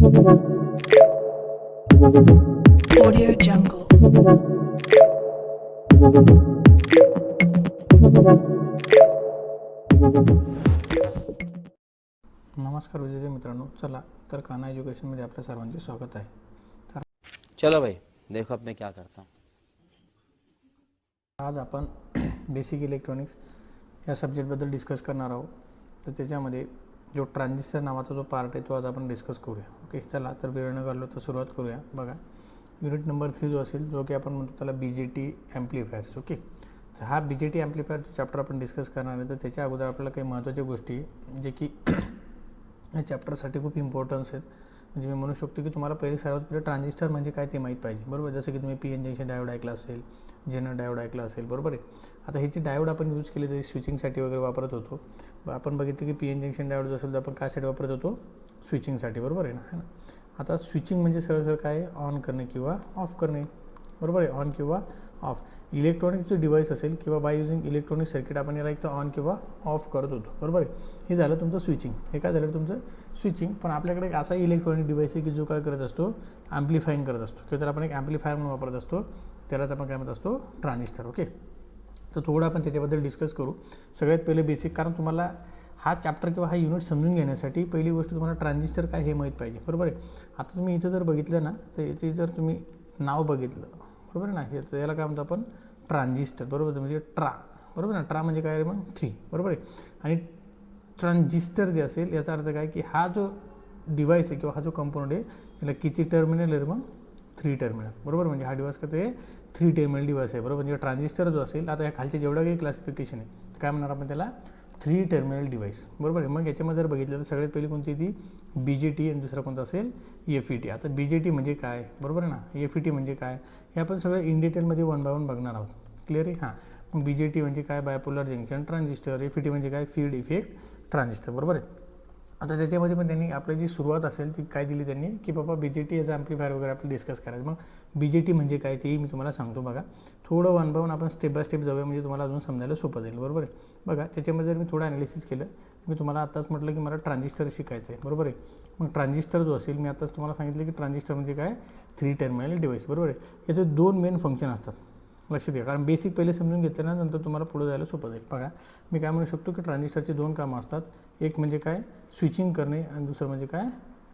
Audio Jungle. नमस्कार विद्यार्थी मित्रांनो, चला तर कान्हा एज्युकेशनमध्ये आपल्या सर्वांचे स्वागत आहे. तर चलो भाई देखो अब मैं क्या करता हूँ. आज आपण बेसिक इलेक्ट्रॉनिक्स या सब्जेक्टबद्दल डिस्कस करणार आहोत. तर त्याच्यामध्ये जो ट्रान्झिस्टर नावाचा जो पार्ट आहे तो आज आपण डिस्कस करूया. ओके, चला तर वेळ न घालवता तर सुरुवात करूया. बघा, युनिट नंबर 3 जो असेल, जो की आपण म्हणतो त्याला BJT ॲम्प्लिफायर्स. ओके, तर हा BJT ॲम्प्लिफायर चॅप्टर आपण डिस्कस करणार आहे. तर त्याच्या अगोदर आपल्याला काही महत्त्वाच्या गोष्टी जे की या चॅप्टरसाठी खूप इम्पॉर्टन्स आहेत. म्हणजे मी म्हणू शकतो की तुम्हाला सर्वात पहिले ट्रान्झिस्टर म्हणजे काय ते माहीत पाहिजे, बरोबर. जसं की तुम्ही PN जंक्शन डायोड ऐकला असेल, जेनर डायोड ऐकला असेल, बरोबर आहे. आता ह्याची डायोड आपण यूज केले जसे स्विचिंगसाठी वगैरे वापरत होतो. आपण बघितलं की PN जंक्शन डायोड जो असेल तर आपण कायसाठी वापरत होतो, स्विचिंगसाठी, बरोबर आहे ना. आता स्विचिंग म्हणजे सरळ काय, ऑन करणे किंवा ऑफ करणे, बरोबर आहे. ऑन किंवा ऑफ इलेक्ट्रॉनिकचं डिव्हाइस असेल किंवा बाय युजिंग इलेक्ट्रॉनिक सर्किट आपण याला एक तर ऑन किंवा ऑफ करत होतो, बरोबर आहे. हे झालं तुमचं स्विचिंग. हे काय झालं तुमचं स्विचिंग. पण आपल्याकडे एक असा इलेक्ट्रॉनिक डिव्हाइस आहे की जो काय करत असतो, ॲम्प्लिफाईंग करत असतो किंवा त्याला आपण एक ॲम्प्लिफायर म्हणून वापरत असतो. त्यालाच आपण काय म्हणत असतो, ट्रान्झिस्टर. ओके, तर थोडं आपण त्याच्याबद्दल डिस्कस करू. सगळ्यात पहिले बेसिक, कारण तुम्हाला हा चॅप्टर किंवा हा युनिट समजून घेण्यासाठी पहिली गोष्ट तुम्हाला ट्रान्झिस्टर काय हे माहीत पाहिजे, बरोबर आहे. आता तुम्ही इथं जर बघितलं ना, तर याचे जर तुम्ही नाव बघितलं, बरोबर आहे ना, याला काय म्हणतो आपण, ट्रान्झिस्टर, बरोबर. म्हणजे ट्रा, बरोबर ना. ट्रा म्हणजे काय, मग 3, बरोबर आहे. आणि ट्रान्झिस्टर जे असेल याचा अर्थ काय की हा जो डिव्हाइस आहे किंवा हा जो कंपोनंट आहे याला किती टर्मिनल आहे, मग 3 टर्मिनल, बरोबर. म्हणजे हा डिव्हाइस कसं आहे, 3 टर्मिनल डिव्हाइस आहे, बरोबर. म्हणजे ट्रान्झिस्टर जो असेल, आता या खालचे जेवढं काही क्लासिफिकेशन आहे काय म्हणणार आपण त्याला, 3 टर्मिनल डिव्हाइस, बरोबर आहे. मग याच्यामध्ये जर बघितलं तर सगळ्यात पहिली कोणती ती BJT आणि दुसरा कोणता असेल, FET. आता BJT म्हणजे काय, बरोबर आहे ना, FET म्हणजे काय, हे आपण सगळं इन डिटेलमध्ये 1 बाय 1 बघणार आहोत. क्लिअर आहे. हां, मग BJT म्हणजे काय, बायपोलर जंक्शन ट्रान्झिस्टर. FET म्हणजे काय, फील्ड इफेक्ट ट्रान्झिस्टर, बरोबर आहे. आता त्याच्यामध्ये पण त्यांनी आपली जी सुरुवात असेल ती काय दिली त्यांनी, की बाबा BJT याचा ॲम्प्लिफायर वगैरे आपण डिस्कस करायचं. मग BJT म्हणजे काय तेही मी तुम्हाला सांगतो. बघा, थोडं 1 बाय 1 आपण स्टेप बाय स्टेप जाऊया, म्हणजे तुम्हाला अजून समजायला सोपं जाईल, बरोबर आहे. बघा, त्याच्यामध्ये जर मी थोडं ॲनालिसिस केलं, मी तुम्हाला आताच म्हटलं की मला ट्रान्झिस्टर शिकायचं आहे, बरोबर आहे. मग ट्रान्झिस्टर जो असेल, मी आताच तुम्हाला सांगितलं की ट्रान्झिस्टर म्हणजे काय, 3 टर्मिनल डिव्हाइस, बरोबर आहे. याचे 2 मेन फंक्शन असतात, लक्षात घ्या. कारण बेसिक पहिले समजून घेतल्यानंतर तुम्हाला पुढे जायला सोपं जाईल. बघा, मी काय म्हणू शकतो की ट्रान्झिस्टरची 2 कामं असतात. एक म्हणजे काय, स्विचिंग करणे, आणि दुसरं म्हणजे काय,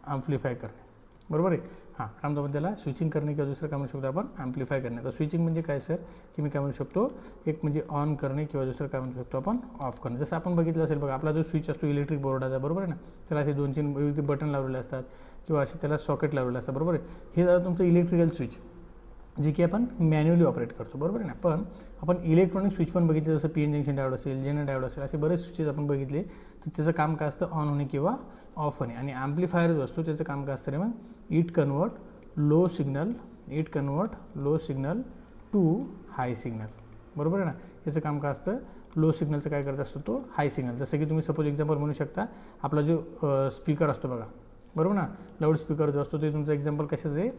ॲम्प्लिफाय करणे, बरोबर आहे. हां, काय म्हणतो आपण त्याला, स्विचिंग करणे किंवा दुसरं काय म्हणू शकतो आपण, ॲम्प्लिफाय करणे. तर स्विचिंग म्हणजे काय सर, की मी काय म्हणू शकतो, एक म्हणजे ऑन करणे किंवा दुसरं काय म्हणू शकतो आपण, ऑफ करणे. जसं आपण बघितलं असेल, बघा, आपला जो स्विच असतो इलेक्ट्रिक बोर्डाचा, बरोबर आहे ना, त्याला असे 2-3 विविध बटन लावलेले असतात किंवा असे त्याला सॉकेट लावलेलं असतं, बरोबर आहे. हे झालं तुमचं इलेक्ट्रिकल स्विच, जे की आपण मॅन्युअली ऑपरेट करतो, बरोबर आहे ना. पण आपण इलेक्ट्रॉनिक स्विच पण बघितले, जसं PN जंक्शन डायोड असेल, जेनर डायोड असेल, असे बरेच स्विचेस आपण बघितले. तर त्याचं काम काय असतं, ऑन होणे किंवा ऑफ होणे. आणि ॲम्प्लिफायर जो असतो त्याचं काम काय असतं रे, मग it convert low signal to high signal, बरोबर आहे ना. याचं काम काय असतं, लो सिग्नलचं काय करत असतो तो हाय सिग्नल. जसं की तुम्ही सपोज एक्झाम्पल म्हणू शकता, आपला जो स्पीकर असतो बघा, बरोबर ना, लाऊड स्पीकर जो असतो ते तुमचं एक्झाम्पल कशाचं आहे,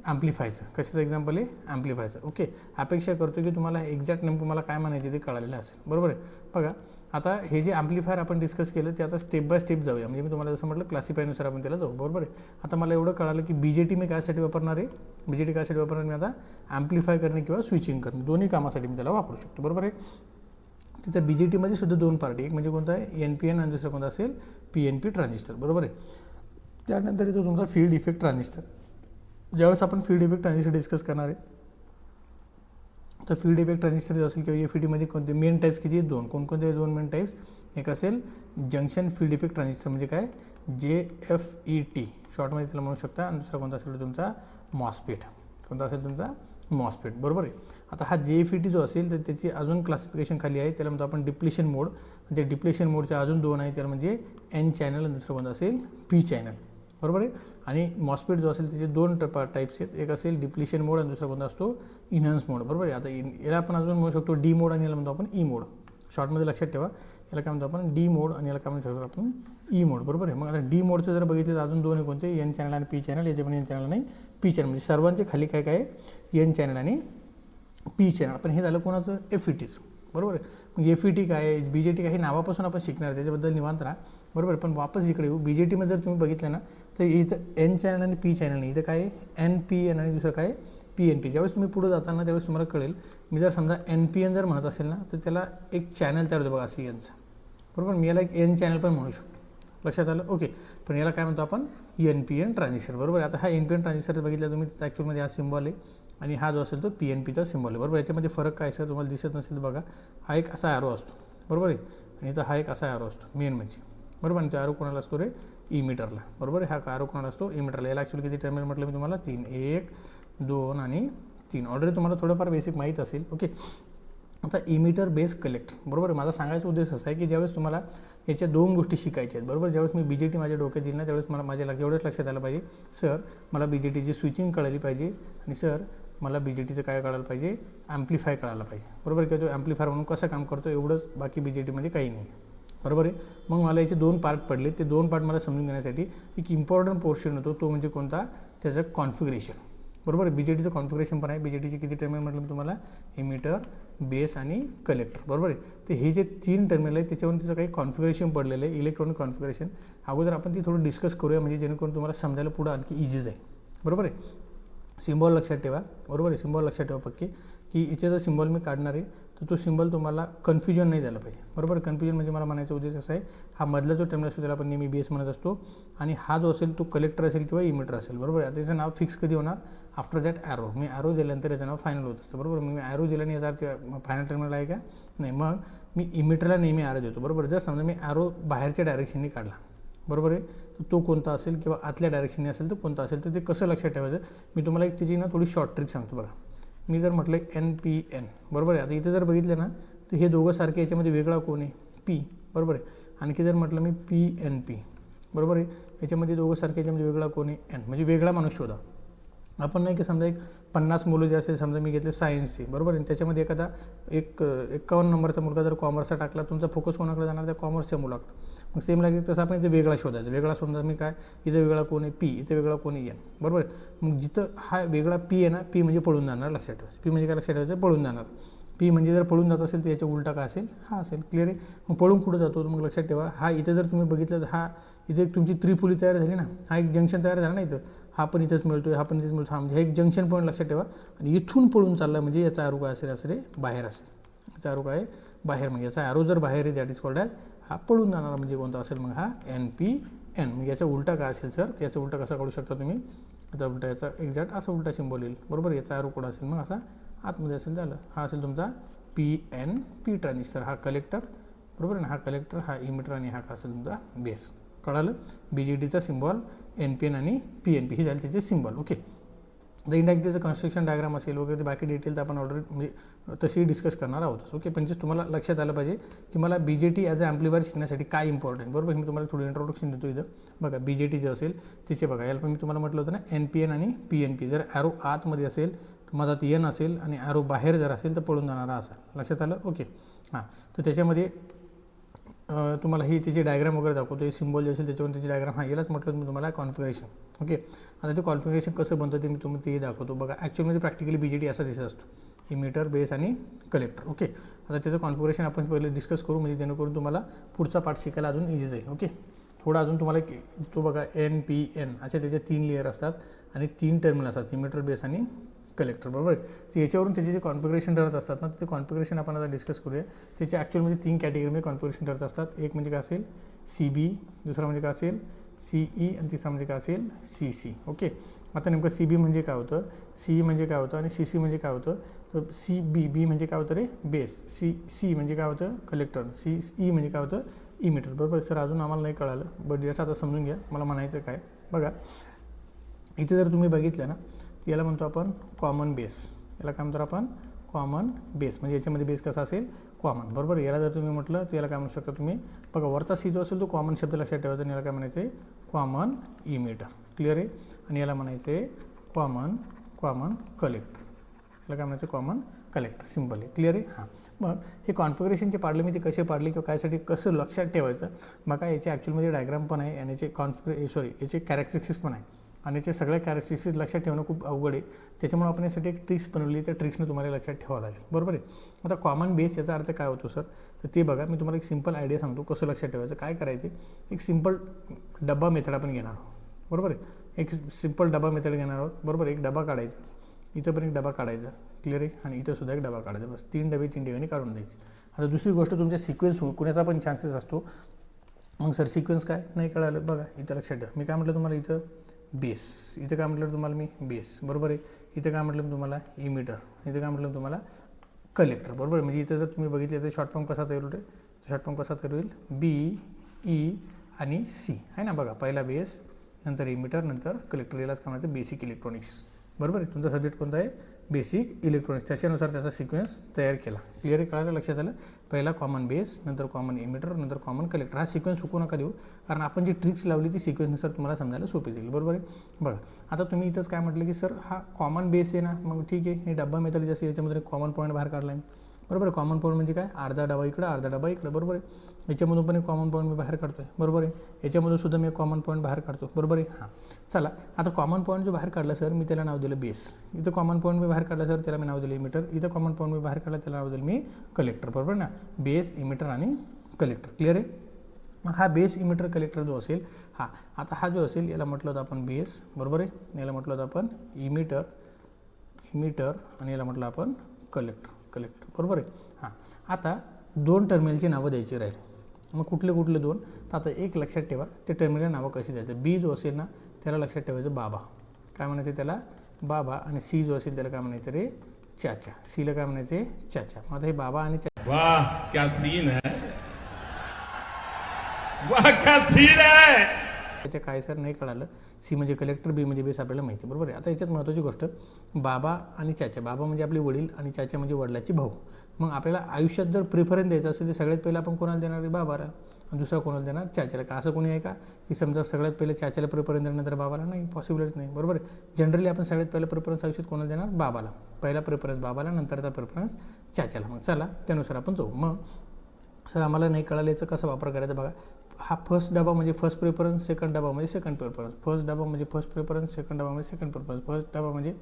ॲम्प्लिफायचं. कशाचं एक्झाम्पल आहे, ॲम्प्लिफायचं. ओके, अपेक्षा करतो की तुम्हाला एक्झॅक्ट नेमकं मला काय म्हणायचे ते कळालेलं असेल, बरोबर आहे. बघा, आता हे जे ॲम्प्लिफायर आपण डिस्कस केलं ते आता स्टेप बाय स्टेप जाऊया. म्हणजे मी तुम्हाला जसं म्हटलं क्लासिफायनुसार आपण त्याला जाऊ, बरोबर आहे. आता मला एवढं कळालं की BJT मी कायसाठी वापरणार आहे, BJT कायसाठी वापरणार मी आता, ॲम्प्लिफाय करणे किंवा स्विचिंग करणे, दोन्ही कामासाठी मी त्याला वापरू शकतो, बरोबर आहे. तिथं BJTमध्ये सुद्धा 2 पार्टी, एक म्हणजे कोणता आहे, NPN, आणि दुसरं कोणता असेल, PNP ट्रान्झिस्टर, बरोबर आहे. त्यानंतर येतो तुमचा फील्ड इफेक्ट ट्रान्झिस्टर. ज्यावेळेस आपण फील्ड इफेक्ट ट्रान्झिस्टर डिस्कस करणार आहे, तर फील्ड इफेक्ट ट्रान्झिस्टर जे असेल किंवा FETमध्ये कोणते मेन टाईप्स किती आहेत, 2. कोणकोणते 2 मेन टाईप्स, एक असेल जंक्शन फील्ड इफेक्ट ट्रान्झिस्टर म्हणजे काय, JFET शॉर्टमध्ये त्याला म्हणू शकता. आणि दुसरा कोणता असेल तुमचा, मॉसफेट. कोणता असेल तुमचा, मॉसफेट, बरोबर आहे. आता हा JFET जो असेल तर त्याची अजून क्लासिफिकेशन खाली आहे, त्याला म्हणतो आपण डिप्लेशन मोड. म्हणजे डिप्लेशन मोडचे अजून 2 आहे, त्याला म्हणजे N चॅनल आणि दुसरं कोणतं असेल, P चॅनल, बरोबर आहे. आणि मॉसफेट जो असेल त्याचे 2 टाईप्स आहेत, एक असेल डिप्लेशन मोड आणि दुसरा कोणता असतो, इन्हान्स मोड, बरोबर आहे. आता याला आपण अजून म्हणू शकतो D मोड, आणि याला म्हणतो आपण E मोड. शॉर्टमध्ये लक्षात ठेवा, याला काय म्हणतो आपण, D मोड, आणि याला काय म्हणू शकतो आपण, E मोड, बरोबर आहे. मग आता D मोडचं जर बघितलं तर अजून 2 आहे, कोणते, N चॅनल आणि P चॅनल. याचे पण N चॅनल नाही, P चॅनल. म्हणजे सर्वांचे खाली काय काय आहे, N चॅनल आणि P चॅनल. पण हे झालं कोणाचं, FETचं, बरोबर आहे. मग FET काय आहे, BJT काय, हे नावापासून आपण शिकणार, त्याच्याबद्दल निवांत राहा. बरोबर. पण वापस इकडे येऊ, BJTमध्ये जर तुम्ही बघितलं ना तर इथं N चॅनल आणि P चॅनल नाही, इथं काय आहे NPN आणि दुसरं काय आहे PNP. ज्यावेळेस तुम्ही पुढे जाताना त्यावेळेस तुम्हाला कळेल. मी जर समजा NPN जर म्हणत असेल ना तर त्याला एक चॅनल तयार होतं बघा असं Nचं, बरोबर. मी याला एक N चॅनल पण म्हणू शकतो, लक्षात आलं. ओके. पण याला काय म्हणतो आपण NPN ट्रान्झिस्टर, बरोबर. आता हा NPN ट्रान्झिस्टर बघितला तुम्ही, त्याचा ॲक्च्युअलमध्ये हा सिम्बॉल आहे आणि हा जो असेल तो PNPचा सिम्बॉल आहे, बरोबर. याच्यामध्ये फरक काय सर तुम्हाला दिसत नसेल तर बघा, हा एक असा ॲरो असतो, बरोबर आहे, आणि इथं हा एक असा ॲरो असतो मेन म्हणजे, बरोबर. आणि तो ॲरो कोणाला असतो रे इमिटरला, बरोबर आहे. हा ॲरो कोणाला असतो इमिटरला. याला ॲक्च्युअली किती टर्मिनल म्हटलं मी तुम्हाला 3, 1 2 आणि 3. ऑलरेडी तुम्हाला थोडंफार बेसिक माहीत असेल. ओके. आता इमिटर बेस कलेक्ट, बरोबर. माझा सांगायचा उद्देश असा आहे की ज्यावेळेस तुम्हाला याच्या 2 गोष्टी शिकायच्या आहेत, बरोबर. ज्यावेळेस मी BJT माझ्या डोक्यात येईल ना त्यावेळेस मला माझ्या एवढंच लक्षात आलं पाहिजे, सर मला BJTची स्विचिंग कळाली पाहिजे आणि सर मला BJTचं काय कळायला पाहिजे, ॲम्प्लिफाय कळायला पाहिजे, बरोबर. किंवा तो ॲम्प्लिफायर म्हणून कसं काम करतो एवढंच, बाकी BJTमध्ये काही नाही, बरोबर आहे. मग मला याचे 2 पार्ट पडले, ते 2 पार्ट मला समजून घेण्यासाठी एक इम्पॉर्टंट पोर्शन होतो, तो म्हणजे कोणता, त्याचं कॉन्फिगरेशन, बरोबर. BJTचं कॉन्फिगरेशन पण आहे. BJTचे किती टर्मिनल म्हटलं मी तुम्हाला, इमिटर बेस आणि कलेक्टर, बरोबर आहे. तर हे जे 3 टर्मिनल आहेत त्याच्यावरून तिचं काही कॉन्फिगरेशन पडलेलं आहे, इलेक्ट्रॉनिक कॉन्फिगरेशन. अगोदर आपण ती थोडं डिस्कस करूया म्हणजे जेणेकरून तुम्हाला समजायला पुढं आणखी इझी जाईल, बरोबर आहे. सिम्बॉल लक्षात ठेवा, बरोबर आहे. सिम्बॉल लक्षात ठेवा पक्की, की इथे जर सिम्बॉल मी काढणार आहे तर तो सिम्बॉल तुम्हाला कन्फ्युजन नाही झालं पाहिजे, बरोबर. कन्फ्युजन म्हणजे मला म्हणायचा उद्देश असा आहे, हा मधला जो टर्मिनल असतो त्याला आपण नेहमी बेस म्हणत असतो आणि हा जो असेल तो कलेक्टर असेल किंवा इमिटर असेल, बरोबर. आता त्याचं नाव फिक्स कधी होणार, after that arrow. Me arrow दिल्यानंतर याचं नाव फायनल होत असतं, बरोबर. मी ॲरो दिल्याने याचा अर्थ फायनल टर्मिनल आहे का नाही. मग मी इमिटरला नेहमी ॲरो देतो, बरोबर. जर समजा मी ॲरो बाहेरच्या डायरेक्शनने काढला, बरोबर आहे, तर तो कोणता असेल किंवा आतल्या डायरेक्शनने असेल तर कोणता असेल, तर ते कसं लक्षात ठेवायचं मी तुम्हाला एक त्याची ना थोडी शॉर्ट ट्रिक सांगतो बघा. मी जर म्हटलं NPN, बरोबर आहे. आता इथे जर बघितलं ना तर हे दोघं सारखे, याच्यामध्ये वेगळा कोण आहे P, बरोबर आहे. आणखी जर म्हटलं मी PNP, बरोबर आहे, याच्यामध्ये दोघं सारखे, याच्यामध्ये वेगळा कोण आहे N, म्हणजे वेगळा माणूस शोधा. आपण नाही की समजा एक 50 मुलं जे असेल, समजा मी घेतले सायन्सचे, बरोबर आहे, त्याच्यामध्ये एखादा 51 नंबरचा मुलगा जर कॉमर्सचा टाकला, तुमचा फोकस कोणाकडे जाणार, त्या कॉमर्सच्या मुलाकडे. मग सेम लागेल तसं आपण इथे वेगळा शोधायचा. वेगळा समजा मी काय, इथे वेगळा कोण आहे P, इथे वेगळा कोण आहे N, बरोबर आहे. मग जिथं हा वेगळा P आहे ना, P म्हणजे पळून जाणार, लक्षात ठेवायचं. P म्हणजे काय लक्षात ठेवायचं, पळून जाणार. P म्हणजे जर पळून जात असेल तर याच्या उलटा काय असेल, हा असेल, क्लिअर आहे. मग पळून कुठं जातो मग लक्षात ठेवा, हा इथे जर तुम्ही बघितलं तर हा इथे तुमची त्रिफुली तयार झाली ना, हा एक जंक्शन तयार झाला ना इथं, हा पण इथेच मिळतो, हा पण इथेच मिळतो, हा म्हणजे हे एक जंक्शन पॉईंट लक्षात ठेवा. आणि इथून पळून चालला म्हणजे याचा ॲरो काय असेल, असेल बाहेर असेल, याचा ॲरो काय बाहेर, म्हणजे याचा ॲरो जर बाहेर आहे दॅट इज कॉल्ड ॲज, हा पळून जाणारा म्हणजे कोणता असेल, मग हा NPN. मग याचा उलटा काय असेल सर, याचा उलटा कसा काढू शकता तुम्ही, याचा उलटा याचा एक्झॅक्ट असा उलटा सिम्बॉल येईल, बरोबर. याचा ॲरो कुठं असेल, मग असा आतमध्ये असेल, झालं. हा असेल तुमचा PNP ट्रान्झिस्टर, हा कलेक्टर, बरोबर ना, हा कलेक्टर, हा इमिटर आणि हा असेल तुमचा बेस. कळालं. BJTचा सिम्बॉल NPN आणि PNP ही झाली त्याचे सिम्बॉल. ओके. द इंडायरेक्ट त्याचं कन्स्ट्रक्शन डायग्राम असेल वगैरे बाकी डिटेल तर आपण ऑलरेडी म्हणजे तशी डिस्कस करणार आहोत. ओके. पण तुम्हाला लक्षात आलं पाहिजे की मला BJT ॲज अ ॲम्प्लिफायर शिकण्यासाठी काय इम्पॉर्टंट, बरोबर. मी तुम्हाला थोडं इंट्रोडक्शन देतो इथं बघा. BJT जे असेल तिचे बघा, याला पण मी तुम्हाला म्हटलं होतं ना NPN आणि PNP. जर ॲरो आतमध्ये असेल तर मधात N असेल आणि ॲरो बाहेर जर असेल तर पळून जाणारा असेल, लक्षात आलं. ओके. हां, तर त्याच्यामध्ये तुम्हाला ही त्याची डायग्राम वगैरे दाखवतो, हे सिम्बॉल जे असेल त्याच्यावर त्याची डायग्राम, हा यालाच म्हटलं मी तुम्हाला कॉन्फिगरेशन. ओके. आता ते कॉन्फिगरेशन कसं बनतं ते मी तुम्हाला तेही दाखवतो बघा. ॲक्च्युअलमध्ये प्रॅक्टिकली BJT असा दिसत असतो, इमिटर बेस आणि कलेक्टर. ओके. आता त्याचं कॉन्फिगरेशन आपण पहिले डिस्कस करू म्हणजे जेणेकरून तुम्हाला पुढचा पार्ट शिकायला अजून इझी जाईल. ओके. थोडा अजून तुम्हाला तो बघा NPN असे त्याचे 3 लेअर असतात आणि 3 टर्मिनल असतात, इमिटर बेस आणि कलेक्टर, बरोबर. तर याच्यावरून त्याचे जे कॉन्फिगरेशन ठरत असतात ना, ते कॉन्फिगरेशन आपण आता डिस्कस करूया. त्याचे ॲक्च्युअलमध्ये 3 कॅटेगरीमध्ये कॉन्फिगरेशन ठरत असतात. एक म्हणजे काय असेल CB, दुसरा म्हणजे काय असेल CE आणि तिसरा म्हणजे काय असेल CC. ओके. आता नेमकं CB म्हणजे काय होतं, CE म्हणजे काय होतं आणि CC म्हणजे काय होतं. तर CB म्हणजे काय होतं रे बेस, C म्हणजे काय होतं कलेक्टर, CE म्हणजे काय होतं इमिटर, बरोबर. सर अजून आम्हाला नाही कळालं, बट जस्ट आता समजून घ्या मला म्हणायचं काय बघा. इथे जर तुम्ही बघितलं ना याला म्हणतो आपण कॉमन बेस, याला काय म्हणतो आपण कॉमन बेस, म्हणजे याच्यामध्ये बेस कसा असेल कॉमन, बरोबर. याला जर तुम्ही म्हटलं तर याला काय म्हणू शकता तुम्ही बघा, वरचा C जो असेल तो कॉमन शब्द लक्षात ठेवायचा आणि याला काय म्हणायचं आहे कॉमन इमिटर, क्लिअर आहे. आणि याला म्हणायचं आहे कॉमन कलेक्टर, याला काय म्हणायचं कॉमन कलेक्टर, सिम्पल आहे, क्लिअर आहे. हां, मग हे कॉन्फिगरेशनचे पाडले मी ते कसे पाडले किंवा कायसाठी कसं लक्षात ठेवायचं, मग काय याचे ॲक्च्युअलमध्ये डायग्राम पण आहे आणि याचे याचे कॅरेक्टरिस्टिक्स पण आहे. आणि ते सगळ्या कॅरेक्टरिस्टिक्स लक्षात ठेवणं खूप अवघड आहे. त्याच्यामुळे आपण यासाठी एक ट्रिक्स बनवली, त्या ट्रिक्सनं तुम्हाला लक्षात ठेवावं लागेल. बरोबर आहे. आता कॉमन बेस याचा अर्थ काय होतो सर, तर ते बघा, मी तुम्हाला एक सिंपल आयडिया सांगतो कसं लक्षात ठेवायचं. काय करायचे, एक सिंपल डब्बा मेथड आपण घेणार आहोत. बरोबर आहे. एक सिंपल डबा मेथड घेणार आहोत. बरोबर. एक डबा काढायचा, इथं पण एक डबा काढायचा, क्लिअर आहे, आणि इथं सुद्धा एक डबा काढायचा. बस 3 डबे 3 ठिकाणी काढून द्यायचे. आता दुसरी गोष्ट, तुमच्या सिक्वेन्स कुणाचा पण चान्सेस असतो. मग सर सिक्वेन्स काय नाही कळालं, बघा इथं लक्षात ठेवा. मी काय म्हटलं तुम्हाला, इथं बेस, इथं काय म्हटलं तुम्हाला मी बेस. बरोबर आहे. इथं काय म्हटलं तुम्हाला इमिटर, इथं काय म्हटलं तुम्हाला कलेक्टर. बरोबर. म्हणजे इथं जर तुम्ही बघितलं तर शॉर्ट फॉर्म कसा तयार होईल, शॉर्ट फॉर्म कसा तयार होईल, बी ई आणि सी आहे ना. बघा, पहिला बेस, नंतर इमिटर, नंतर कलेक्टर. यालाच काय म्हणायचं, बेसिक इलेक्ट्रॉनिक्स. बरोबर आहे. तुमचा सब्जेक्ट कोणता आहे, बेसिक इलेक्ट्रॉनिक्स. त्याच्यानुसार त्याचा सिक्वेन्स तयार केला. क्लिअर आहे, कळालं, लक्षात आलं. पहिला कॉमन बेस, नंतर कॉमन इमिटर, नंतर कॉमन कलेक्टर. हा सिक्वेन्स चुकू नका देऊ, कारण आपण जी ट्रिक्स लावली ती सिक्वेन्सनुसार तुम्हाला समजायला सोपी जाईल. बरोबर आहे. बघा, आता तुम्ही इथंच काय म्हटलं की सर हा कॉमन बेस आहे ना, मग ठीक आहे, हे डब्बा मेथड जसं याच्यामध्ये कॉमन पॉईंट बाहेर काढला आहे. बरोबर आहे. कॉमन पॉईंट म्हणजे काय, अर्धा डबा इकडं, अर्धा डबा इकडं. बरोबर आहे. याच्यामधून पण एक कॉमन पॉईंट मी बाहेर काढतो आहे. बरोबर आहे. याच्यामधून सुद्धा मी एक कॉमन पॉईंट बाहेर काढतो. बरोबर आहे. हां, चला, आता कॉमन पॉईंट जो बाहेर काढला सर, मी त्याला नाव दिलं बेस. इथं कॉमन पॉईंट मी बाहेर काढला सर, त्याला मी नाव दिलं इमिटर. इथं कॉमन पॉईंट मी बाहेर काढला, त्याला नाव दिलं मी कलेक्टर. बरोबर ना. बेस, इमिटर आणि कलेक्टर. क्लिअर आहे. मग हा बेस, इमिटर, कलेक्टर जो असेल, हा आता हा जो असेल याला म्हटलं होतं आपण बेस. बरोबर आहे. याला म्हटलं होतं आपण इमिटर आणि याला म्हटलं आपण कलेक्टर. बरोबर आहे. हां, आता 2 टर्मिनलची नावं द्यायची राहील. मग कुठले 2, तर आता एक लक्षात ठेवा, ते टर्मिनल नावं कशी द्यायचं. बी जो असेल ना, त्याला लक्षात ठेवायचं बाबा, काय म्हणायचं त्याला बाबा. आणि सी जो असेल त्याला काय म्हणायचं रे, चाचा. सीला काय म्हणायचे, चाचा. मग आता हे बाबा आणि चाचा, वाह क्या सीन है, वाह क्या सीन है. त्याच्या काय सर नाही कळालं. सी म्हणजे कलेक्टर, बी म्हणजे बेस आपल्याला माहिती. बरोबर आहे. आता याच्यात महत्त्वाची गोष्ट, बाबा आणि चाचा. बाबा म्हणजे आपले वडील आणि चाचा म्हणजे वडिलाची भाऊ. मग आपल्याला आयुष्यात जर प्रेफरन्स द्यायचं असेल तर सगळ्यात पहिलं आपण कोणाला देणार आहे, बाबाला, आणि दुसरा कोणाला देणार, चाचाला. का असं कोणी आहे का की समजा सगळ्यात पहिले चाचाला प्रेफरन्स देण्यानंतर बाबाला, नाही, पॉसिबलच नाही. बरोबर आहे. जनरली आपण सगळ्यात पहिलं प्रेफरन्स आयुष्यात कोणाला देणार, बाबाला. पहिला प्रेफरन्स बाबाला, नंतरचा प्रेफरन्स चाचाला. मग चला त्यानुसार आपण जाऊ. मग सर आम्हाला नाही कळालं याचा कसा वापर करायचा. बघा, हा फर्स्ट डबा म्हणजे फर्स्ट प्रेफरन्स, सेकंड डबा म्हणजे सेकंड प्रेफरन्स. फर्स्ट डबा म्हणजे फर्स्ट प्रेफरन्स, सेकंड डबा म्हणजे सेकंड प्रेफरन्स. फर्स्ट डबा म्हणजे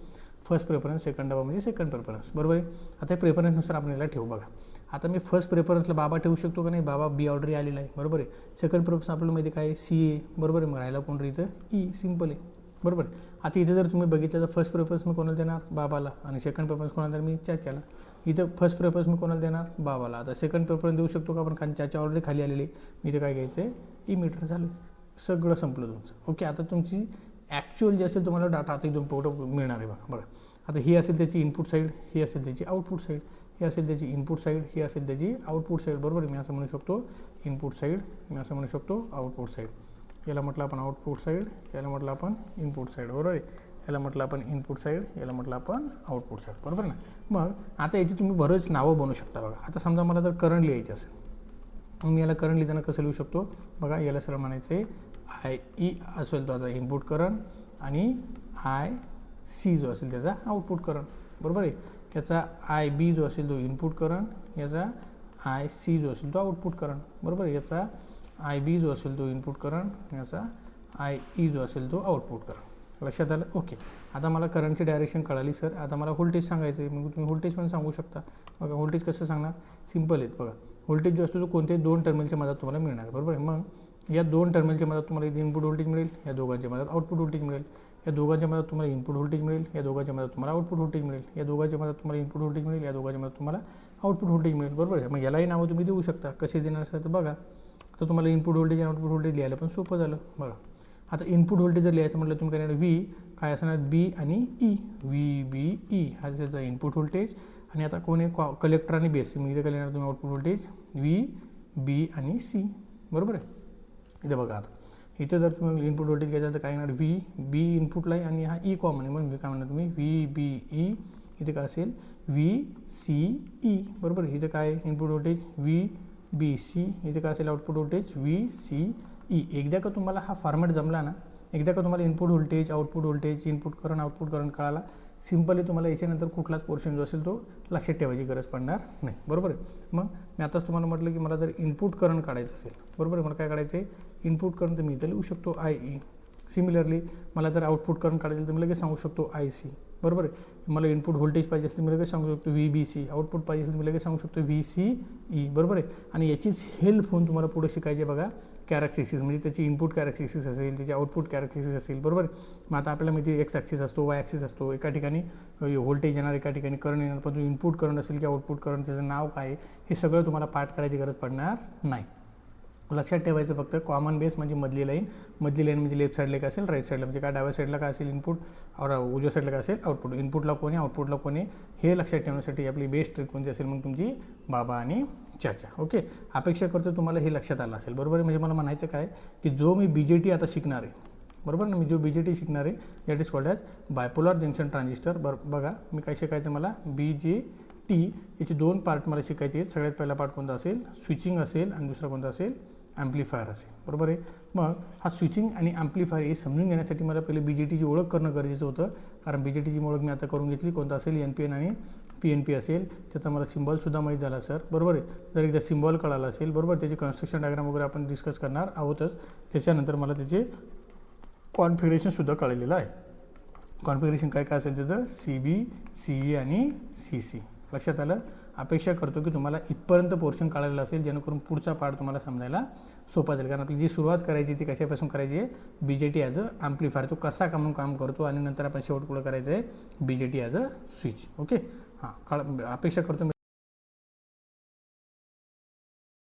फर्स्ट प्रेफरन्स, सेकंड डबा म्हणजे सेकंड प्रेफरन्स. बरोबर आहे. आता हे प्रेफरन्सनुसार आपण याला ठेवू. बघा, आता मी फर्स्ट प्रेफरन्सला बाबा ठेवू शकतो का नाही, बाबा बी ऑर्डर आलेला आहे. बरोबर आहे. सेकंड प्रेफरन्स आपल्याला माहिती काय, सी ए. बरोबर आहे. मग राहिला कोण रे इथं, ई. सिंपल आहे. बरोबर आहे. आता इथे जर तुम्ही बघितलं तर फर्स्ट प्रेफरन्स मी कोणाला देणार, बाबाला, आणि सेकंड प्रेफरन्स कोणाला देणार, मी चाच्याला. इथं फर्स्ट प्रेफरन्स मी कोणाला देणार, बाबाला. आता सेकंड प्रेफरन्स देऊ शकतो का आपण, कारण चाचा ऑर्डर खाली आलेली. मी इथे काय घ्यायचं आहे, इमिटर. झालं, सगळं संपलं तुमचं. ओके. आता तुमची ॲक्च्युअल जे असेल तुम्हाला डाटा आता एकदम फोटो मिळणार आहे. बघा, आता ही असेल त्याची इनपुट साईड, ही असेल त्याची आउटपुट साईड. ही असेल त्याची इनपुट साईड, ही असेल त्याची आउटपुट साईड. बरोबर आहे. मी असं म्हणू शकतो इनपुट साईड, मी असं म्हणू शकतो आउटपुट साईड. याला म्हटलं आपण आउटपुट साईड, याला म्हटलं आपण इनपुट साईड. बरोबर आहे. याला म्हटलं आपण इनपुट साईड, याला म्हटलं आपण आउटपुट साईड. बरोबर ना. मग आता याची तुम्ही बरेच नावं बनवू शकता. बघा, आता समजा मला जर करंट लिहायचं असेल, मग मी याला करंट लिहिताना कसं लिहू शकतो. बघा, याला सरळ म्हणायचं आहे आय ई असेल तो त्याचा इनपुट करंट, आणि आय सी जो असेल त्याचा आउटपुट करंट. बरोबर आहे. याचा आय बी जो असेल तो इनपुट करंट, याचा आय सी जो असेल तो आउटपुट करंट. बरोबर आहे. याचा आय बी जो असेल तो इनपुट करंट, याचा आय ई जो असेल तो आउटपुट करंट. लक्षात आलं. ओके. आता मला करंटची डायरेक्शन कळाली सर. आता मला व्होल्टेज सांगायचं आहे. मग तुम्ही व्होल्टेज पण सांगू शकता. बघा, व्होल्टेज कसं सांगणार, सिंपल आहेत. बघा, व्होल्टेज जो असतो तो कोणत्याही 2 टर्मिनलच्या मदत तुम्हाला मिळणार. बरोबर आहे. मग या 2 टर्मिनलच्या मदत तुम्हाला इथे इनपुट व्होल्टेज मिळेल, या दोघांच्या मदत आउटपुट व्होल्टेज मिळेल. या दोघांच्या मदत तुम्हाला इनपुट व्होल्टेज मिळेल, या दोघांच्या मदत तुम्हाला आउटपुट व्होल्टेज मिळेल. या दोघांच्या मदत तुम्हाला इनपुट व्होल्टेज मिळेल, या दोघांच्या मदत तुम्हाला आउटपुट व्होल्टेज मिळेल. बरोबर आहे. मग यालाही नावं तुम्ही देऊ शकता. कसे देणार असेल तर बघा, आता तुम्हाला इनपुट व्होल्टेज आणि आउटपुट व्होल्टेज लिहायला पण सोपं झालं. बघा, आता इनपुट व्होल्टेज जर लिहायचं म्हटलं तुम्ही काय व्ही काय असणार, बी आणि ई. व्ही बी ई हा त्याचा इनपुट व्होल्टेज. आणि आता कोण आहे, कलेक्टर आणि बेस. मग इथे काय लिहिणार तुम्ही आउटपुट व्होल्टेज, व्ही बी आणि सी. बरोबर आहे. इथं बघा, आता इथं जर तुम्ही इनपुट व्होल्टेज घ्यायचं तर काय येणार, व्ही बी इनपुटला आहे आणि हा ई कॉमन आहे. म्हणून काय म्हणणार तुम्ही, व्ही बी ई. इथे काय असेल, व्ही सी ई. बरोबर. इथे काय input voltage, V B C. इथे काय असेल output voltage, V C E. एकदा का तुम्हाला हा फॉर्मॅट जमला ना, एकदा का तुम्हाला input voltage, output voltage, input current, output current कळाला, सिंपली तुम्हाला याच्यानंतर कुठलाच पोर्शन जो असेल तो लक्षात ठेवायची गरज पडणार नाही. बरोबर आहे. मग मी आताच तुम्हाला म्हटलं की मला जर इनपुट करंट काढायचं असेल, बरोबर आहे, मला काय काढायचं आहे, इनपुट करंट मी इथं लिहू शकतो आय ई. सिमिलरली मला जर आउटपुट करंट काढायचं तर मी लगेच सांगू शकतो IC, बरोबर आहे. मला इनपुट व्होल्टेज पाहिजे असेल तर मी लगेच सांगू शकतो VBC, आउटपुट पाहिजे असेल तर मी लगेच सांगू शकतो VCE, बरोबर आहे. आणि याचीच हेल्प होऊन तुम्हाला पुढे शिकायचे बघा कॅरेक्टरिस्टिक्स, म्हणजे त्याची इनपुट कॅरेक्टरिस्टिक्स असेल, त्याची आउटपुट कॅरेक्टरिस्टिक्स असेल, बरोबर आहे. मग आता आपल्याला माहिती एक्स ॲक्सिस असतो, वाय ॲक्सिस असतो, एका ठिकाणी व्होल्टेज येणार, एका ठिकाणी करंट येणार, पण जो इनपुट करंट असेल की आउटपुट करंट त्याचं नाव काय हे सगळं तुम्हाला पाठ करायची गरज पडणार नाही. लक्षात ठेवायचं फक्त कॉमन बेस म्हणजे मधली लाईन म्हणजे लेफ्ट साईडला काय असेल, राईट साईडला म्हणजे काय डाव्या साईडला काय असेल इनपुट, और उजव्या साईडला काय असेल आउटपुट. इनपुटला कोणी आउटपुटला कोणी हे लक्षात ठेवण्यासाठी आपली बेस्ट ट्रिक कोणती असेल मग तुमची बाबा आणि चाचा. ओके, अपेक्षा करतो तुम्हाला हे लक्षात आलं असेल, बरोबर आहे. म्हणजे मला म्हणायचं काय की जो मी BJT आता शिकणार आहे, बरोबर ना, मी जो BJT शिकणार आहे that is called as bipolar junction transistor. बघा मी काय शिकायचं, मला BJT याचे 2 पार्ट मला शिकायचे आहेत. सगळ्यात पहिला पार्ट कोणता असेल, स्विचिंग असेल, आणि दुसरा कोणता असेल, ॲम्प्लिफायर असेल, बरोबर आहे. मग हा स्विचिंग आणि ॲम्प्लिफायर हे समजून घेण्यासाठी मला पहिले BJTची ओळख करणं गरजेचं होतं, कारण BJTची ओळख मी आता करून घेतली. कोणता असेल, NPN आणि PNP असेल, त्याचा मला सिम्बॉलसुद्धा माहीत झाला सर, बरोबर आहे. जर एकदा सिम्बॉल कळाला असेल, बरोबर, त्याची कन्स्ट्रक्शन डायग्राम वगैरे आपण डिस्कस करणार आहोतच. त्याच्यानंतर मला त्याचे कॉन्फिगरेशनसुद्धा कळलेलं आहे. कॉन्फिगरेशन काय काय असेल त्याचं, CB, CE आणि CC. लक्षात आलं. अपेक्षा करतो की तुम्हाला इथपर्यंत पोर्शन काढलेलं असेल, जेणेकरून पुढचा पार्ट तुम्हाला समजायला सोपा जाईल. कारण आपली जी सुरुवात करायची ती कशापासून करायची आहे, BJT ॲज अ ॲम्प्लिफायर, तो कसा काम करतो, आणि नंतर आपण शेवट पुढं करायचं आहे BJT as a switch. Okay, हां, अपेक्षा करतो